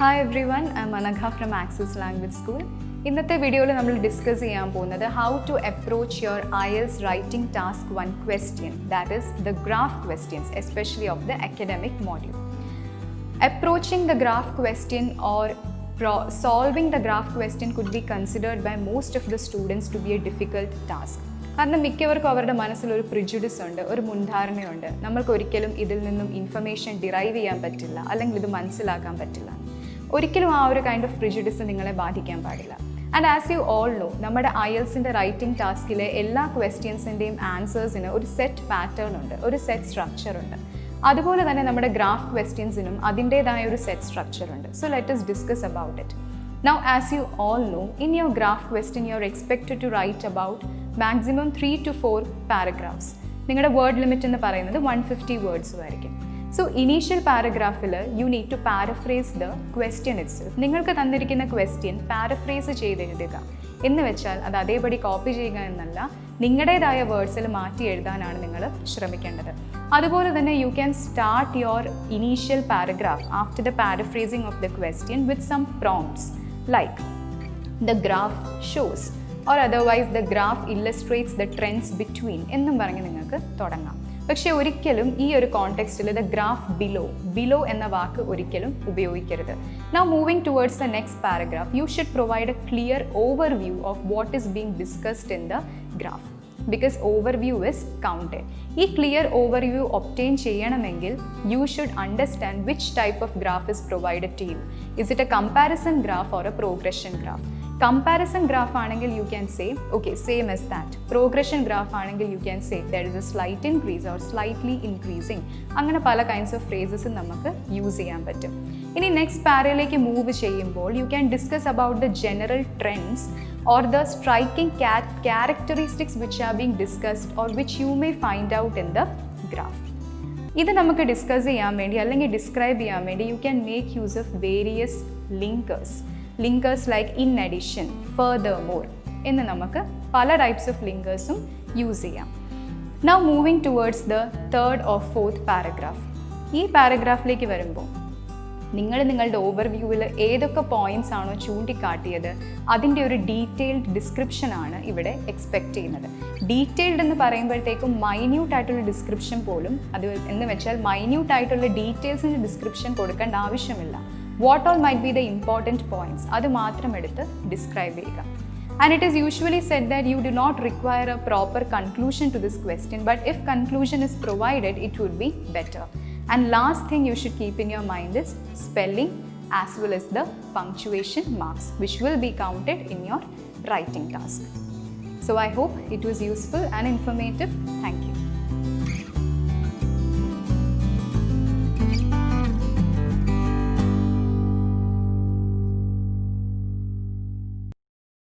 Hi everyone, I'm Anagha from Access Language School. ഇന്നത്തെ വീഡിയോയിൽ നമ്മൾ ഡിസ്കസ് ചെയ്യാൻ പോകുന്നത് how to approach your IELTS writing task 1 question, that is the graph questions, especially of the academic module. Approaching the graph question or solving the graph question could be considered by most of the students to be a difficult task. കാരണം മിക്കവർക്കും അവരുടെ മനസ്സിലൊരു prejudice ഉണ്ട്, ഒരു മുൻധാരണയുണ്ട്, നമ്മൾക്ക് ഒരിക്കലും ഇതിൽ നിന്നും ഇൻഫർമേഷൻ ഡിറൈവ് ചെയ്യാൻ പറ്റില്ല, അല്ലെങ്കിൽ ഇത് മനസ്സിലാക്കാൻ പറ്റില്ല. ഒരിക്കലും ആ ഒരു കൈൻഡ് ഓഫ് പ്രിജുഡിസ് നിങ്ങളെ ബാധിക്കാൻ പാടില്ല. And as you all no, നമ്മുടെ IELTSൻ്റെ റൈറ്റിംഗ് ടാസ്കിലെ എല്ലാ ക്വസ്റ്റ്യൻസിൻ്റെയും ആൻസേഴ്സിന് ഒരു സെറ്റ് പാറ്റേൺ ഉണ്ട്, ഒരു സെറ്റ് സ്ട്രക്ചർ ഉണ്ട്. അതുപോലെ തന്നെ നമ്മുടെ ഗ്രാഫ് ക്വസ്റ്റ്യൻസിനും അതിൻ്റേതായ ഒരു സെറ്റ് സ്ട്രക്ചർ ഉണ്ട്. So let us discuss about it. Now, as you all know, in your graph question, you are expected to write about maximum 3 to 4 paragraphs. നിങ്ങളുടെ വേർഡ് ലിമിറ്റ് എന്ന് പറയുന്നത് 150 വേർഡ്സും ആയിരിക്കും. സോ ഇനീഷ്യൽ പാരഗ്രാഫിൽ you need to paraphrase the question itself. നിങ്ങൾക്ക് തന്നിരിക്കുന്ന question paraphrase ചെയ്തെഴുതുക എന്ന് വെച്ചാൽ അത് അതേപടി കോപ്പി ചെയ്യുക എന്നല്ല, നിങ്ങളുടേതായ വേർഡ്സിൽ മാറ്റി എഴുതാനാണ് നിങ്ങൾ ശ്രമിക്കേണ്ടത്. അതുപോലെ തന്നെ you can start your initial paragraph after the paraphrasing of the question with some prompts like the graph shows or otherwise the graph illustrates the trends between എന്നും പറഞ്ഞ് നിങ്ങൾക്ക് തുടങ്ങാം. പക്ഷേ ഒരിക്കലും ഈ ഒരു കോണ്ടെക്സ്റ്റിൽ ദ ഗ്രാഫ് ബിലോ എന്ന വാക്ക് ഒരിക്കലും ഉപയോഗിക്കരുത്. Now moving towards the next paragraph, you should provide a clear overview of what is being discussed in the graph, because overview is counted. ഈ ക്ലിയർ ഓവർവ്യൂ ഒബ്റ്റെയിൻ ചെയ്യണമെങ്കിൽ you should understand which type of graph is provided to you. Is it a comparison graph or a progression graph? Comparison graph ആണെങ്കിൽ you can say okay, same as that. Progression graph ആണെങ്കിൽ you can say there is a slight increase or slightly increasing. അങ്ങനെ പല kinds of phrases നമുക്ക് use ചെയ്യാൻ പറ്റും. ഇനി next പാരയിലേക്ക് move ചെയ്യുമ്പോൾ you can discuss about the general trends or the striking characteristics which are being discussed or which you may find out in the graph. ഇത് നമുക്ക് discuss ചെയ്യാൻ വേണ്ടി അല്ലെങ്കിൽ ഡിസ്ക്രൈബ് ചെയ്യാൻ വേണ്ടി you can make use of various linkers like in addition, furthermore എന്ന് നമുക്ക് പല ടൈപ്സ് ഓഫ് ലിങ്കേഴ്സും യൂസ് ചെയ്യാം. Now moving towards the third or fourth paragraph. ഈ പാരഗ്രാഫിലേക്ക് വരുമ്പോൾ നിങ്ങൾ നിങ്ങളുടെ ഓവർവ്യൂവിൽ ഏതൊക്കെ പോയിന്റ്സ് ആണോ ചൂണ്ടിക്കാട്ടിയത് അതിൻ്റെ ഒരു ഡീറ്റെയിൽഡ് ഡിസ്ക്രിപ്ഷനാണ് ഇവിടെ എക്സ്പെക്റ്റ് ചെയ്യുന്നത്. ഡീറ്റെയിൽഡ് എന്ന് പറയുമ്പോഴത്തേക്കും മൈന്യൂട്ട് ആയിട്ടുള്ള ഡിസ്ക്രിപ്ഷൻ പോലും, അത് എന്ന് വെച്ചാൽ മൈന്യൂട്ട് ആയിട്ടുള്ള ഡീറ്റെയിൽസിൻ്റെ ഡിസ്ക്രിപ്ഷൻ കൊടുക്കേണ്ട ആവശ്യമില്ല. What all might be the important points അത് മാത്രം എടുത്ത് ഡിസ്ക്രൈബ് ചെയ്യുക. And it is usually said that you do not require a proper conclusion to this question, but if conclusion is provided, it would be better. And last thing you should keep in your mind is spelling as well as the punctuation marks, which will be counted in your writing task. So I hope it was useful and informative. Thank you.